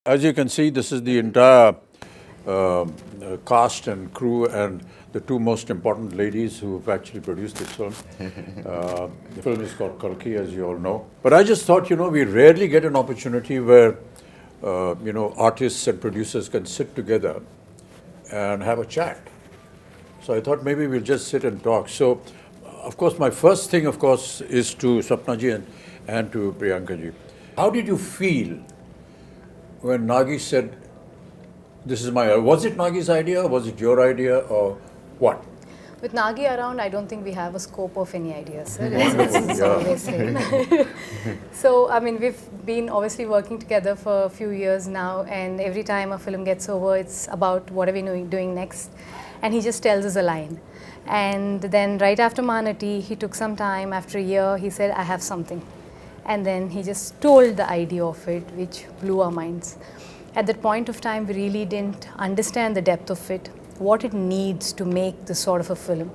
As you can see, this is the entire cast and crew and the two most important ladies who have actually produced this film. The film is called Kalki, as you all know. But I just thought, we rarely get an opportunity where, artists and producers can sit together and have a chat. So I thought maybe we'll just sit and talk. So, of course, my first thing, of course, is to Sapna ji and to Priyanka ji. How did you feel when Nagi said, this is my, was it Nagi's idea, or was it your idea, or what? With Nagi around, I don't think we have a scope of any ideas, sir. It's always him. So, I mean, we've been obviously working together for a few years now, and every time a film gets over, it's about what are we doing next. And he just tells us a line. And then right after Mahanati, he took some time, after a year, he said, I have something. And then he just told the idea of it, which blew our minds. At that point of time, we really didn't understand the depth of it, what it needs to make this sort of a film.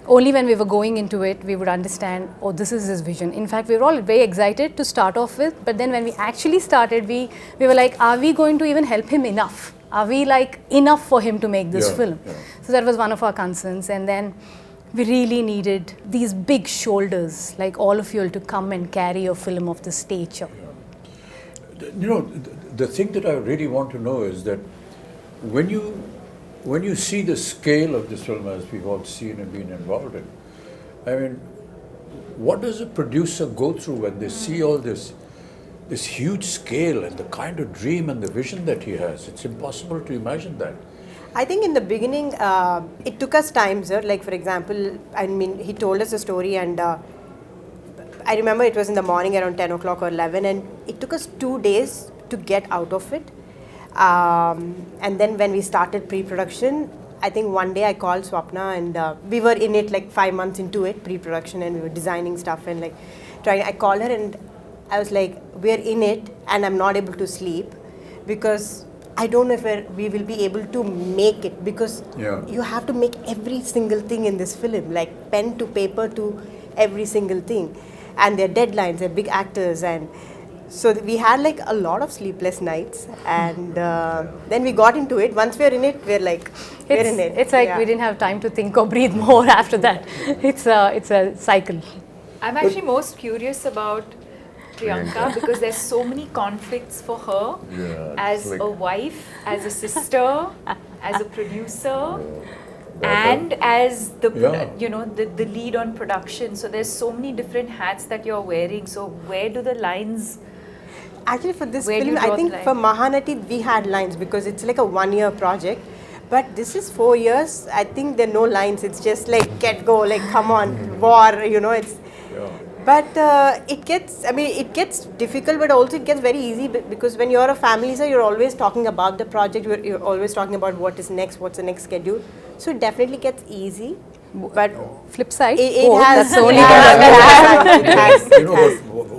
Only when we were going into it, we would understand, oh, this is his vision. In fact, we were all very excited to start off with, but then when we actually started, we were like, are we going to even help him enough? Are we like enough for him to make this film? Yeah. So that was one of our concerns. And then we really needed these big shoulders, like all of you, to come and carry a film of this stature. Yeah. The thing that I really want to know is that when you see the scale of this film, as we've all seen and been involved in, I mean, what does a producer go through when they see all this huge scale and the kind of dream and the vision that he has? It's impossible to imagine that. I think in the beginning, it took us time, sir. Like, for example, I mean, he told us a story, and I remember it was in the morning around 10 o'clock or 11, and it took us 2 days to get out of it. And then when we started pre-production, I think one day I called Swapna, and we were in it like 5 months into it, pre-production, and we were designing stuff and like trying. I called her and I was like, we're in it and I'm not able to sleep because I don't know if we will be able to make it, because you have to make every single thing in this film, like pen to paper to every single thing. And they're deadlines, they're big actors, and so we had like a lot of sleepless nights, and then we got into it. Once we're in it, we're like, we're in it. It's like we didn't have time to think or breathe more after that. It's a cycle. I'm actually most curious about Priyanka because there's so many conflicts for her as a wife, as a sister, as a producer. And as the the lead on production, so there's so many different hats that you're wearing. So where do the lines? Actually, for this film, I think for Mahanati we had lines because it's like a 1-year project. But this is 4 years. I think there are no lines. It's just like get go, like come on, war. It's. But it gets difficult, but also it gets very easy because when you're a family, so you're always talking about the project. You're always talking about what is next, what's the next schedule. So it definitely gets easy. But flip side, it has. That's only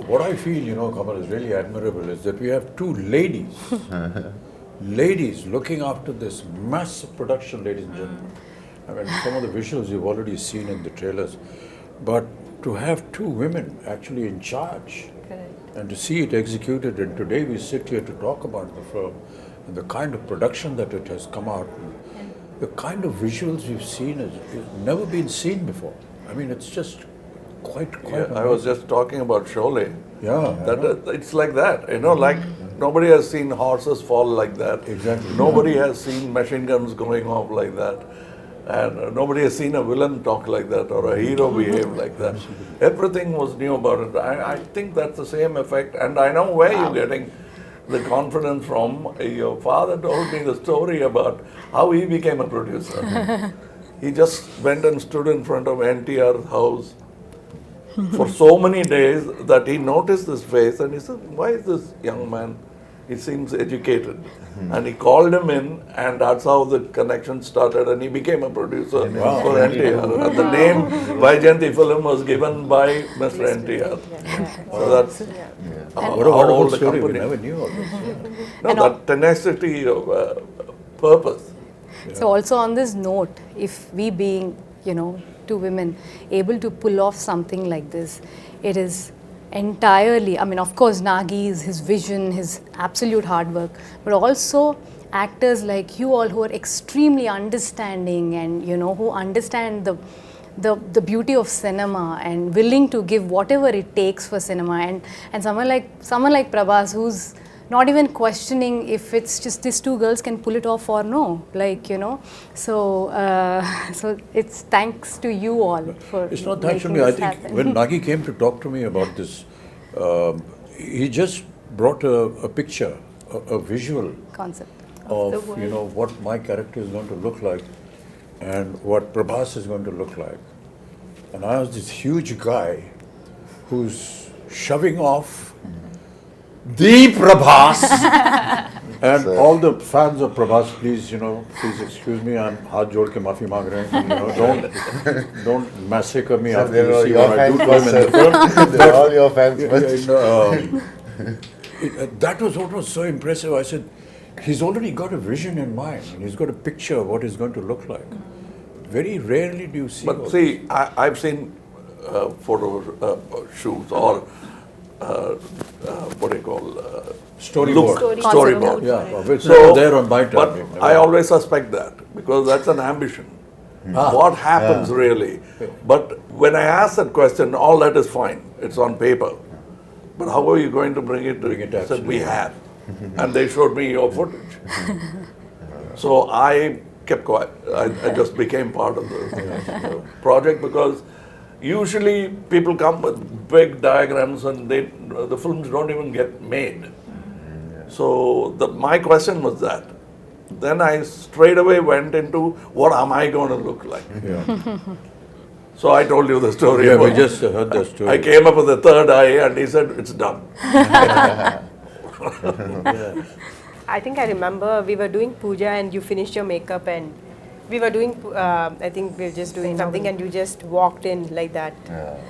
what I feel, Kamal, is really admirable is that we have two ladies, ladies looking after this massive production, ladies and gentlemen. I mean, some of the visuals you've already seen in the trailers, but to have two women actually in charge. Correct. And to see it executed, and today we sit here to talk about the film and the kind of production that it has come out, the kind of visuals we've seen has never been seen before. I mean, it's just quite I was just talking about Sholay. Yeah. It's like that, like nobody has seen horses fall like that. Exactly. Nobody has seen machine guns going off like that. And nobody has seen a villain talk like that or a hero behave like that. Everything was new about it. I think that's the same effect. And I know where you're getting the confidence from. Your father told me the story about how he became a producer. He just went and stood in front of NTR's house for so many days that he noticed this face and he said, why is this young man? He seems educated. And he called him in, and that's how the connection started, and he became a producer for NTR. And the name Vaijayanti film was given by Mr. NTR. So that's what a wonderful story. We never knew all this. No, that tenacity of purpose. So also on this note, if we being, two women able to pull off something like this, it is entirely, I mean, of course, Nagi's, his vision, his absolute hard work, but also actors like you all who are extremely understanding and, you know, who understand the beauty of cinema and willing to give whatever it takes for cinema, and someone like Prabhas, who's not even questioning if it's just these two girls can pull it off or no, like, you know. So so it's thanks to you all for It's not thanks to making me. I this think happen. when Nagi came to talk to me about this, he just brought a picture, a visual Concept. of, the you know, what my character is going to look like and what Prabhas is going to look like. And I was this huge guy who's shoving off the Prabhas. And all the fans of Prabhas, please, you know, please excuse me, I'm haath jod ke maafi maang rahe hain, you know, don't massacre me after They're you all see your what I do fans to him in the first, film. They're all your fans Yeah, first. that was what was so impressive. I said, he's already got a vision in mind, and he's got a picture of what he's going to look like. Very rarely do you see. all But see, I've seen photo shoots or what do you call Storyboard. storyboard. Yeah, well, it's So, never there on my but time. I always suspect that because that's an ambition. What happens really? But when I ask that question, all that is fine. It's on paper. But how are you going to bring it? Bring it I said, we absolutely. have. And they showed me your footage. So I kept quiet. I just became part of the project because usually people come with big diagrams and the films don't even get made. So my question was that. Then I straight away went into what am I going to look like? Yeah, So I told you the story. yeah, we about- just heard the story. I came up with the third eye and he said, it's done. I think I remember we were doing puja and you finished your makeup and we were doing, I think we were just doing something and you just walked in like that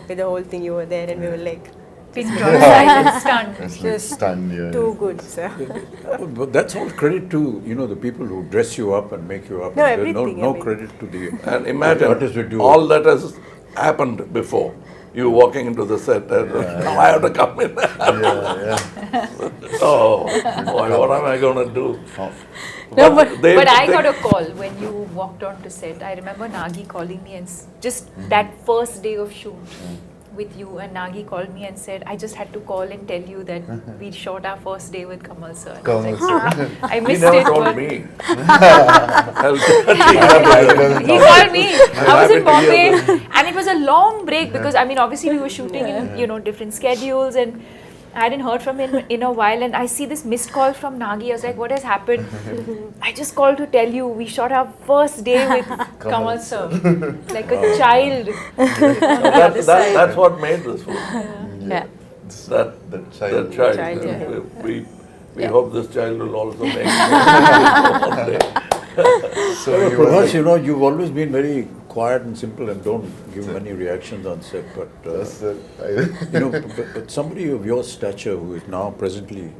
with the whole thing. You were there and we were like, Pin drop silent stunned. just Stunned, yeah. too good, sir. But that's all credit to, you know, the people who dress you up and make you up. No, There's everything, no I mean. credit to the And imagine artists who do all that has happened before. You walking into the set and now I have to come in. Oh, boy, what am I going to do? No, but But I got a call when you walked on to set. I remember Nagi calling me and just that first day of shoot with you, and Nagi called me and said, I just had to call and tell you that we shot our first day with Kamal sir. And I was Kamal like, sir. I He missed never it. told but me. He called me. I was in happy to hear Bombay and it was a long break because I mean obviously we were shooting in, you know, different schedules and I hadn't heard from him in a while and I see this missed call from Nagi. I was like, what has happened? I just called to tell you we shot our first day with Kamal sir. Like a child. That's what made this film. yeah. That child. child. Child, yeah. We hope this child will also make it one day. So you were Prabhas, like, you know, you've always been very quiet and simple and don't give many reactions on set. But, that's it. you know, but somebody of your stature who is now presently,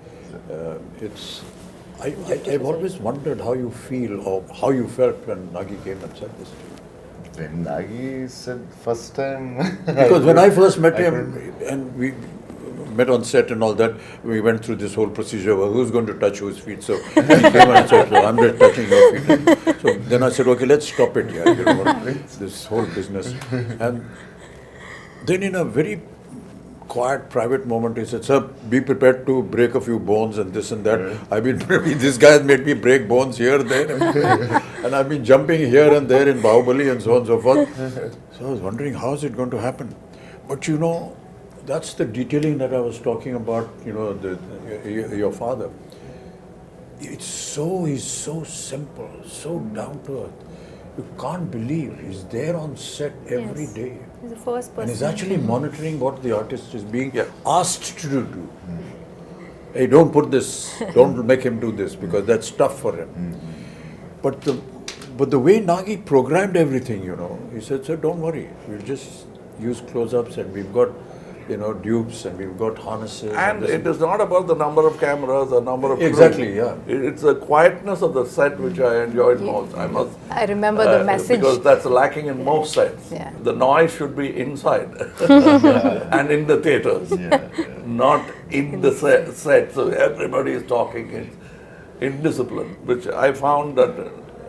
I've always wondered how you feel or how you felt when Nagi came and said this to you. When Nagi said first time. Because when I first met him couldn't- and we met on set and all that, we went through this whole procedure of who's going to touch whose feet. So he came and said, I'm just touching your feet. So then I said, okay, let's stop it here, you know, this whole business. And then in a very quiet, private moment, he said, sir, be prepared to break a few bones and this and that. I've been, this guy has made me break bones here, there, and I've been jumping here and there in Bahubali and so on and so forth. So I was wondering, how is it going to happen? But you know, that's the detailing that I was talking about, you know, your father. He's so simple, so down to earth. You can't believe he's there on set every Yes. day. He's the first person. And he's actually monitoring what the artist is being Yeah. asked to do. Hey, don't put this, don't make him do this because that's tough for him. But the way Nagi programmed everything, you know, he said, sir, don't worry, we'll just use close-ups and we've got dupes, and we've got harnesses. And it is not about the number of cameras or number of crew. Exactly, yeah. It's the quietness of the set which I enjoyed most. I remember the message. Because that's lacking in most sets. Yeah. The noise should be inside and in the theaters, not in the set. So everybody is talking in discipline, which I found that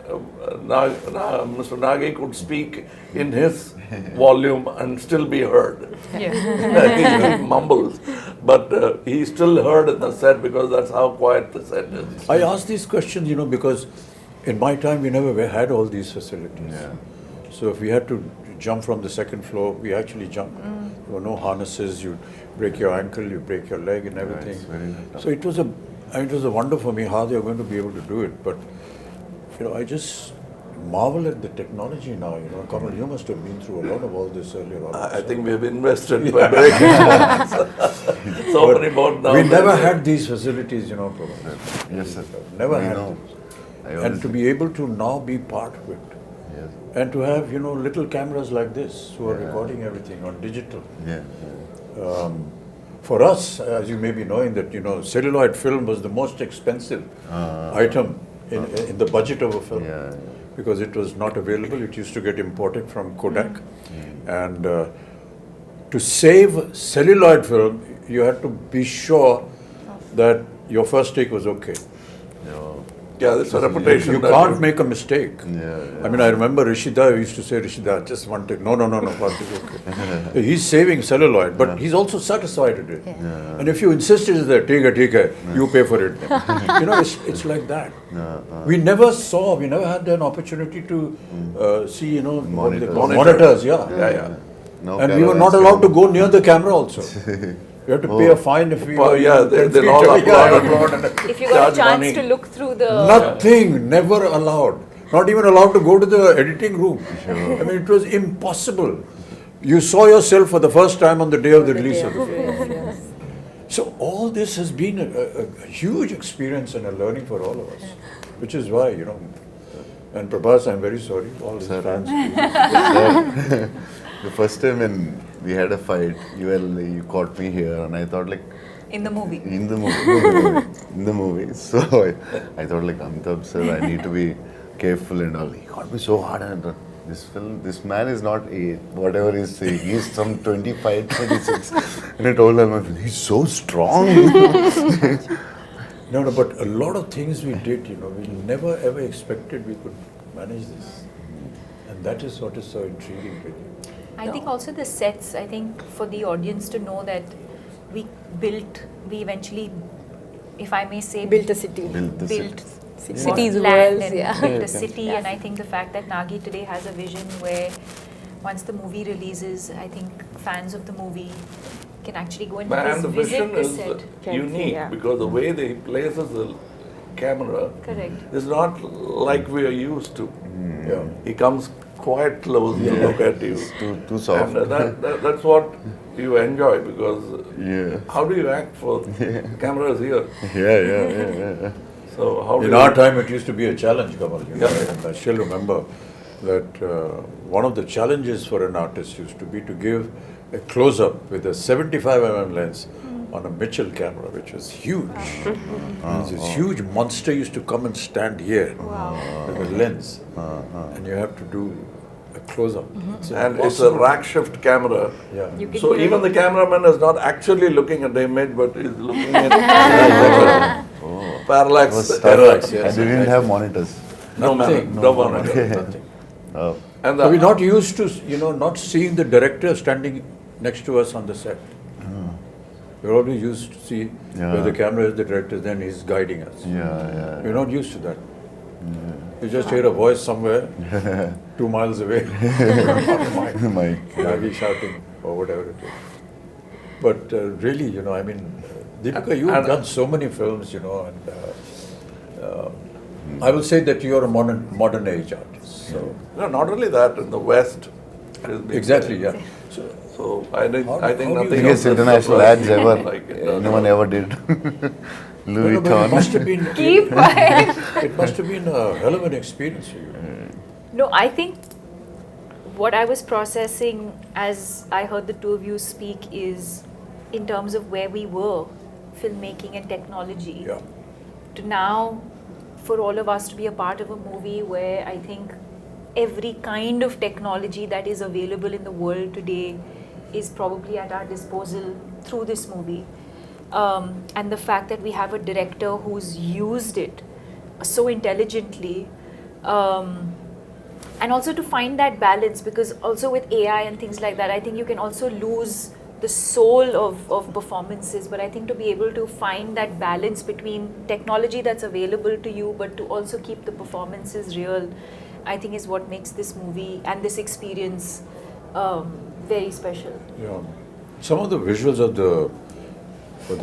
Mr. Nagi could speak in his volume and still be heard. Yeah. He mumbles, but he still heard in the set because that's how quiet the set is. I ask these questions, because in my time we never had all these facilities. Yeah. So if we had to jump from the second floor, we actually jumped. There were no harnesses. You break your ankle, you break your leg, and everything. it's very tough. So it was a wonder for me how they were going to be able to do it. But I just marvel at the technology now. Kamal, you must have been through a lot of all this earlier on. I think we've invested by breaking so many bones now. We never had these facilities, Prabhas. Yes, sir. Never We had know. them. And to be able to now be part of it. Yes. And to have, little cameras like this who are recording everything on digital. Yeah. For us, as you may be knowing that, celluloid film was the most expensive item in the budget of a film. Yeah. Because it was not available. It used to get imported from Kodak. And to save celluloid film, you had to be sure that your first take was okay. Yeah, it's a reputation. You that can't make a mistake. Yeah. I mean, I remember Rishida used to say, Rishida, just one take. No, one take, okay. He's saving celluloid, but he's also satisfied with it. Yeah. And if you insisted that, take it, you pay for it. It's like that. We never had an opportunity to see, what they call monitors. Yeah. No And we were not allowed to go near the camera also. We had to pay a fine if we were. they'll all applaud. If you got a chance to look through the... Nothing, never allowed. Not even allowed to go to the editing room. I mean, it was impossible. You saw yourself for the first time on the day of the release of the film. So all this has been a huge experience and a learning for all of us, which is why, and Prabhas, I'm very sorry, all his fans. The first time when we had a fight, you caught me here, and I thought In the movie. in the movie. So I thought Amitabh sir, I need to be careful and all. He got me so hard, and I thought, this man is not whatever he's saying. He's some 25, 26. And I told him, he's so strong. No, but a lot of things we did, we never ever expected we could manage this. And that is what is so intriguing with you. I think also the sets, I think for the audience to know that we eventually, if I may say, Built a city. built Cities, land worlds, and built a city. And I think the fact that Nagi today has a vision where once the movie releases, I think fans of the movie can actually go and And the vision visit the is set. unique Yeah. because the way they places the camera Correct. is not like we are used to. Yeah. He comes quite close to look at you. Too soft. And that's what you enjoy because Yeah. how do you act for the camera is here? Yeah. So how do In you our time, it used to be a challenge, Kamal. Yeah. And I still remember that one of the challenges for an artist used to be to give a close-up with a 75mm lens on a Mitchell camera, which was huge. This huge monster used to come and stand here with a lens, and you have to do a close-up. And it's a rack shift camera. Yeah. You can So hear even the cameraman is not actually looking at the image, but is looking at parallax. It was tough. Parallax, yes. And they didn't have monitors. Nothing. No monitor. Nothing. Oh. And So we're not used to, not seeing the director standing next to us on the set. We're always used to see where the camera is, the director, then he's guiding us. Yeah. We're not used to that. You just hear a voice somewhere 2 miles away, My maybe shouting or whatever it is. But really, I mean, Deepika, you've done so many films, and I will say that you're a modern age artist. So No, not only that, in the West. it has been exactly, there. yeah. So So I think How do you nothing biggest else is international surprising ads ever like it. anyone ever did. Louis but it must Vuitton. have been Keep quiet. it must have been a hell of an experience for you. No, I think what I was processing as I heard the two of you speak is in terms of where we were, filmmaking and technology, Yeah. to now for all of us to be a part of a movie where I think every kind of technology that is available in the world today is probably at our disposal through this movie. And the fact that we have a director who's used it so intelligently, and also to find that balance, because also with AI and things like that, I think you can also lose the soul of performances, but I think to be able to find that balance between technology that's available to you but to also keep the performances real, I think is what makes this movie and this experience very special. Yeah. Some of the visuals of the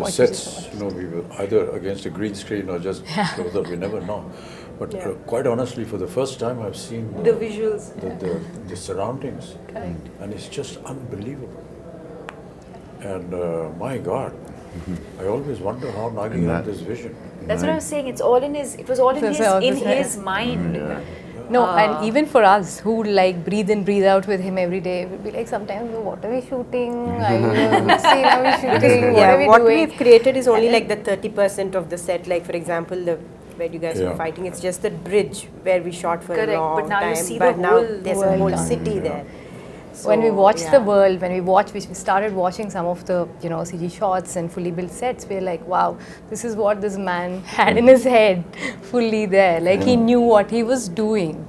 sets, we were either against a green screen or just close up, we never know. But quite honestly, for the first time, I've seen The visuals. the surroundings, Correct. and it's just unbelievable. And my God, I always wonder how Nagi had this vision. That's what I was saying. It was all in his mind. No, and even for us who like breathe in, breathe out with him every day, we'll be like sometimes, what are we shooting? Which scene are we shooting? What are we what doing? we've created is only like the 30% of the set. Like for example, where you guys were fighting, it's just the bridge where we shot for Correct, a long but now time. you see but the now whole there's a whole world. city there. When we So, watched the world, we started watching some of the CG shots and fully built sets, we're like, wow, this is what this man had in his head, fully there. Like he knew what he was doing.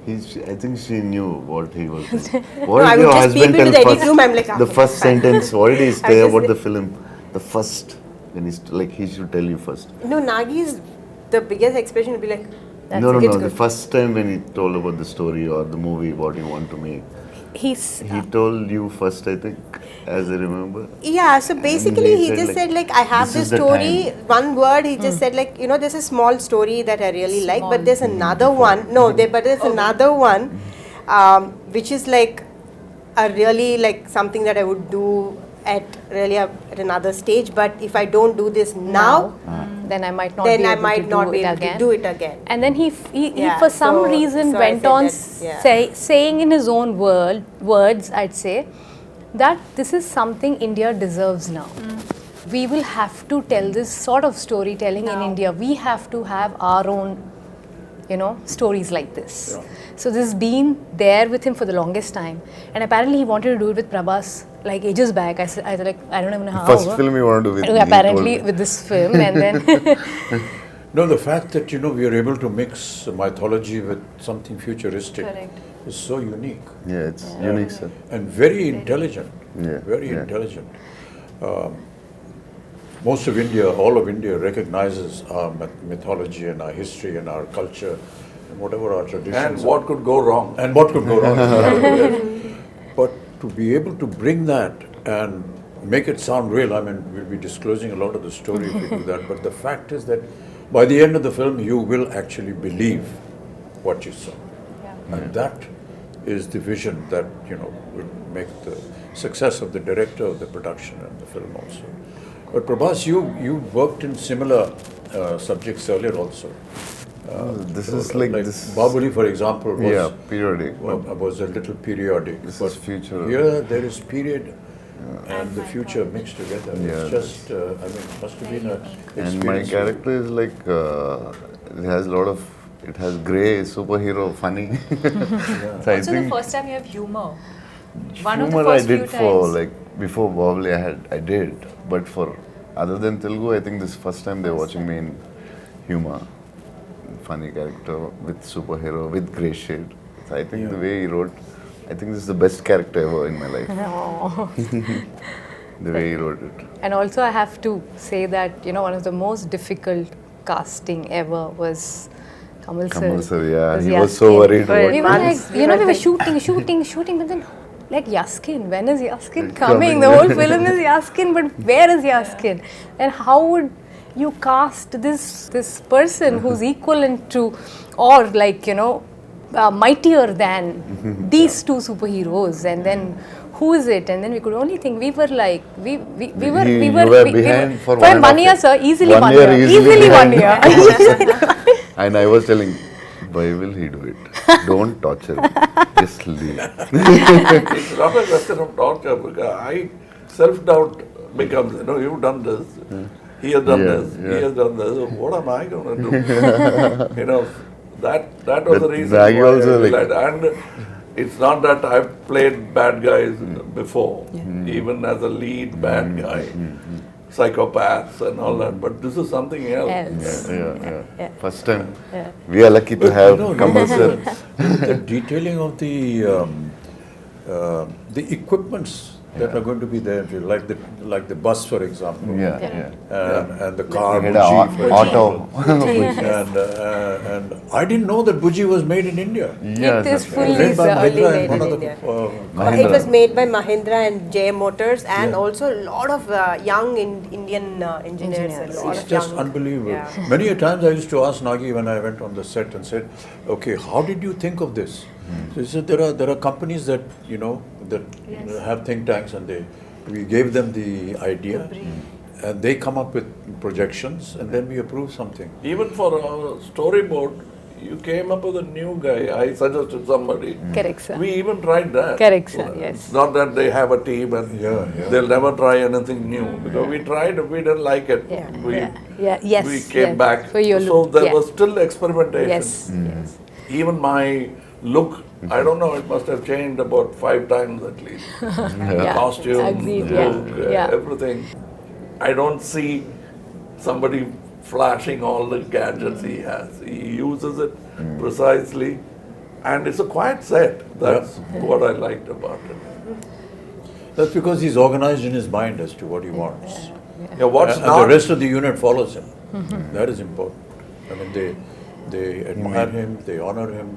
I think she knew what he was doing. No, I would just peep into the edit room. I'm like, the first sentence. What did he say just about like- the film? The first, when he's like, he should tell you first. No, Nagi's the biggest expression would be like, No. it's The good. first time when he told about the story or the movie, what he want to make, He he told you first, I think, as I remember. Yeah, so basically he just said like, I have this this is the story, one word, he just said like, there's a small story that I really like, but there's another one, but there's another one, which is like a really like something that I would do at another stage, but if I don't do this now, then I might not then be I able might to not do be it able again. to do it again. And then he Yeah, for some so- reason so I went said on that, saying in his own words, I'd say, that this is something India deserves now. We will have to tell this sort of storytelling in India. We have to have our own, stories like this. Yeah. So this has been there with him for the longest time. And apparently he wanted to do it with Prabhas like ages back. I was like, I don't even know how. First film you want to do with me, Apparently told me. with this film, and then No, the fact that we are able to mix mythology with something futuristic Correct. is so unique. Yeah, it's unique, sir. And very intelligent. Yeah, Very yeah. intelligent. Most of India, all of India recognizes our mythology and our history and our culture and whatever our traditions And are. what could go wrong? And what could go wrong. Yes. But to be able to bring that and make it sound real, we'll be disclosing a lot of the story if we do that, but the fact is that by the end of the film, you will actually believe what you saw. And that is the vision that, will make the success of the director, of the production and the film also. But Prabhas, you worked in similar subjects earlier also. This is like this. Bahubali, for example, was periodic. was a little periodic. This but is future. Here there is period and the future mixed together. Yeah, It's just, it must have been a And my experience. character is like, it has a lot of, it has grey, superhero, funny. So I Also, the think first time you have humor. One of the humor I first few did for times. like before Bahubali I did, but for other than Telugu, I think this first time they're watching me in humor, funny character with superhero with grey shade. So I think the way he wrote, I think this is the best character ever in my life. The way he wrote it. And also I have to say that, one of the most difficult casting ever was Kamal sir. Kamal sir, yeah, Was he was so Yaskin. worried about We were Months. like, we were shooting, but then like Yaskin, when is Yaskin coming? The whole film is Yaskin, but where is Yaskin? And how would you cast this person who's equivalent to, or like, mightier than these two superheroes, and then who is it? And then we could only think, we were like, we were behind for 1 year, sir, easily 1 year, easily 1 behind. year. And I was telling, why will he do it? Don't torture him. Just leave. It's not a question of torture because I self-doubt becomes, you've done this, he has done this, he has done this, what am I going to do? That was the reason Nagi why also I like- liked. And it's not that I've played bad guys before, even as a lead bad guy, psychopaths and all that, but this is something else. Yeah. First time. We are lucky to have Kamal sir. The detailing of the equipments that are going to be there, like the bus, for example. And the car, We had Buji, a for auto. and I didn't know that Buji was made in India. Yeah, It is that's fully right. Made by Fully Mahindra made and one in of the India. Mahindra. It was made by Mahindra and JM Motors, and Yeah. also a lot of young Indian engineers. A lot It's of just young, unbelievable. Yeah. Many a times I used to ask Nagi when I went on the set and said, "Okay, how did you think of this?" So he said, "There are companies that have think tanks, and we gave them the idea, and they come up with projections, and then we approve something." Even for a storyboard, you came up with a new guy. I suggested somebody. Correct, sir. We even tried that. Correct, sir, yes. It's not that they have a team and they'll never try anything new. Because we tried, we didn't like it. Yes. We came back. For your so look. there was still experimentation. Yes. Even my look, I don't know, it must have changed about 5 times at least. Yeah. Costume, Agreed, look, yeah. everything. I don't see somebody flashing all the gadgets he has. He uses it precisely, and it's a quiet set. That's what I liked about it. That's because he's organized in his mind as to what he wants. Yeah, what's And not the rest of the unit follows him. That is important. I mean, they admire him, they honor him,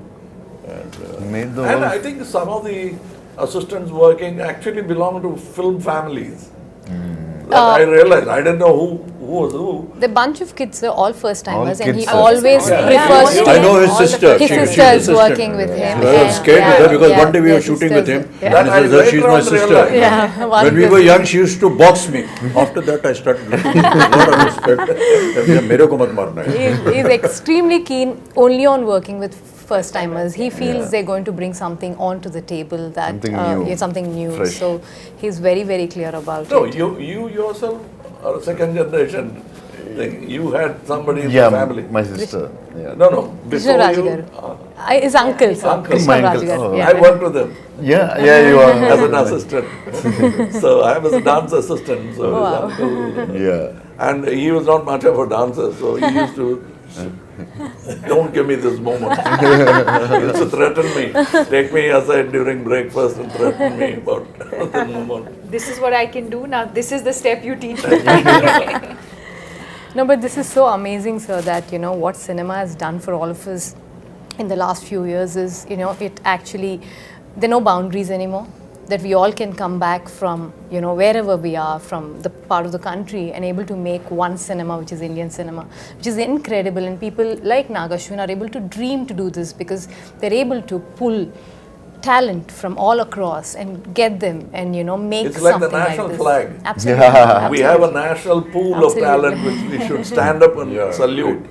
and Made the And whole I think some of the assistants working actually belong to film families. That I realized. I didn't know who was who. The bunch of kids are all first timers, All and he kids. always Yeah. prefers Yeah. to. I know his sister. His She- she's sister is assistant. working with him. I was scared with her because one day we were his shooting with him, sister's- and he That says, I "Oh, she's later my on sister." realized. Yeah. One When we of were the- young, she used to box me. After that, I started looking with a lot of respect. मेरे को मत मारना है. He's extremely keen only on working with first timers. He feels they're going to bring something onto the table that Something new. something new. Fresh. So he's very, very clear about No, it. you yourself are a second generation thing. You had somebody in yeah, the family. my sister. Yeah. No, Krishna before Raj you. garu. His uncle, sir. Uncle. Krishna My Raj uncle. garu, Oh. yeah. I worked with him Yeah, you are. as an assistant. So I was a dance assistant. So his uncle. Yeah. And he was not much of a dancer, so he used to. Don't give me this moment. He used to threaten me. Take me aside during breakfast and threaten me about the moment. This is what I can do now. This is the step you teach me. No, but this is so amazing, sir, that, what cinema has done for all of us in the last few years is, it actually, there are no boundaries anymore. That we all can come back from, wherever we are, from the part of the country, and able to make one cinema, which is Indian cinema, which is incredible. And people like Nag Ashwin are able to dream to do this because they're able to pull talent from all across and get them and, make It's like the something national like this. flag. Absolutely. We have a national pool of Absolutely. talent which we should stand up and salute.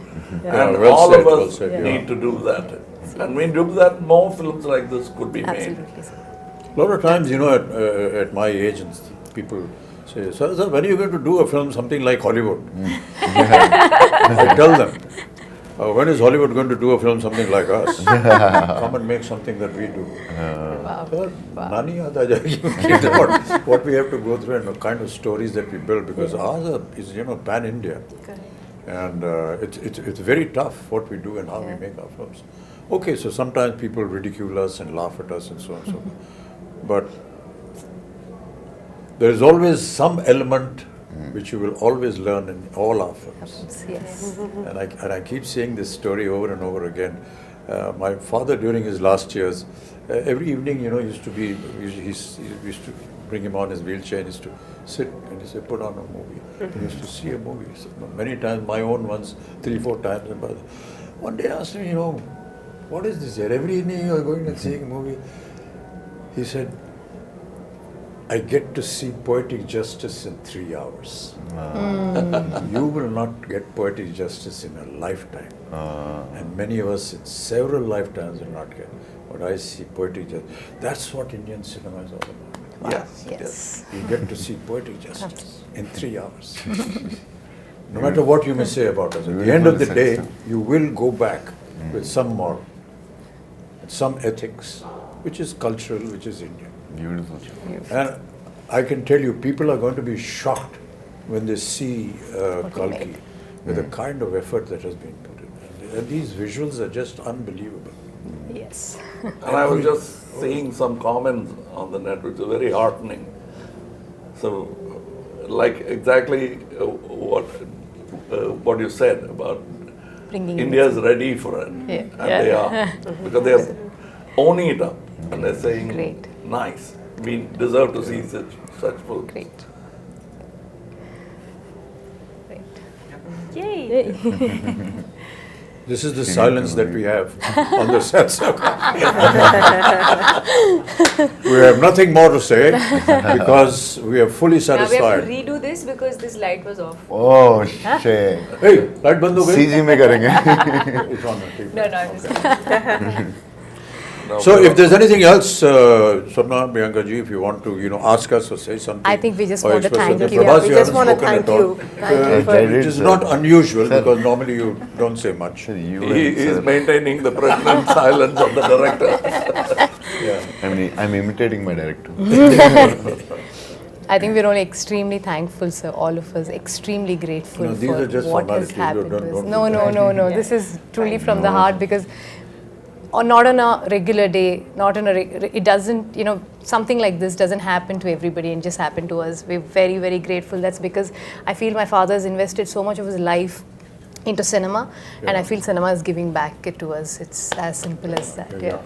Yeah, And well all said, of well us said, yeah. need to do that. And when we do that, more films like this could be made. Absolutely, sir. A lot of times, at my age, and people say, "Sir, when are you going to do a film, something like Hollywood?" I tell them, when is Hollywood going to do a film, something like us? Come and make something that we do. Sir, nani yaad aa jayegi. What we have to go through and the kind of stories that we build, because ours is, pan-India. And it's very tough what we do and how we make our films. Okay, so sometimes people ridicule us and laugh at us and so on and so forth. But there is always some element which you will always learn in all our films. Yes. And I keep saying this story over and over again. My father, during his last years, every evening, he used to be, we used to bring him on his wheelchair and he used to sit and he said, put on a movie. He used to see a movie. So many times, my own ones, 3-4 times. And one day I asked him, what is this here? Every evening you are going and seeing a movie. He said, I get to see poetic justice in 3 hours. You will not get poetic justice in a lifetime. And many of us in several lifetimes will not get. But I see poetic justice. That's what Indian cinema is all about. Yes, Yes. You get to see poetic justice in 3 hours. No matter what you may say about us, at the end of the day, you will go back with some moral, with some ethics, which is cultural, which is Indian. Beautiful. And I can tell you, people are going to be shocked when they see Kalki with the kind of effort that has been put in. And these visuals are just unbelievable. Yes. And I was just seeing some comments on the net which are very heartening. So, like exactly what you said about Bringing India's ready for it, Yeah. and they are, because they are owning it up and they're saying, Great. nice, we deserve to see such films. Great. Yay! This is the silence that we have on the sets. We have nothing more to say because we are fully Now we have to satisfied. redo this because this light was off. Oh shit. Hey, light band ho gayi? CG में करेंगे. It's on, okay. No, I'm just So if there's anything else, Swapna, Priyanka ji, if you want to, ask us or say something. I think we just or want to express thank something. you. Prabhas, We you just haven't want to spoken thank at all. you. Thank you Which is not unusual because normally you don't say much. Sir, you He and is sir. maintaining the pregnant silence of the director. I'm imitating my director. I think we're only extremely thankful, sir, all of us, extremely grateful No, these for are just what has formalities. happened Don't- to us. don't No. This is truly from the heart because not on a regular day, not on it doesn't, something like this doesn't happen to everybody and just happen to us. We're very, very grateful. That's because I feel my father has invested so much of his life into cinema and I feel cinema is giving back it to us. It's as simple as that. Yeah.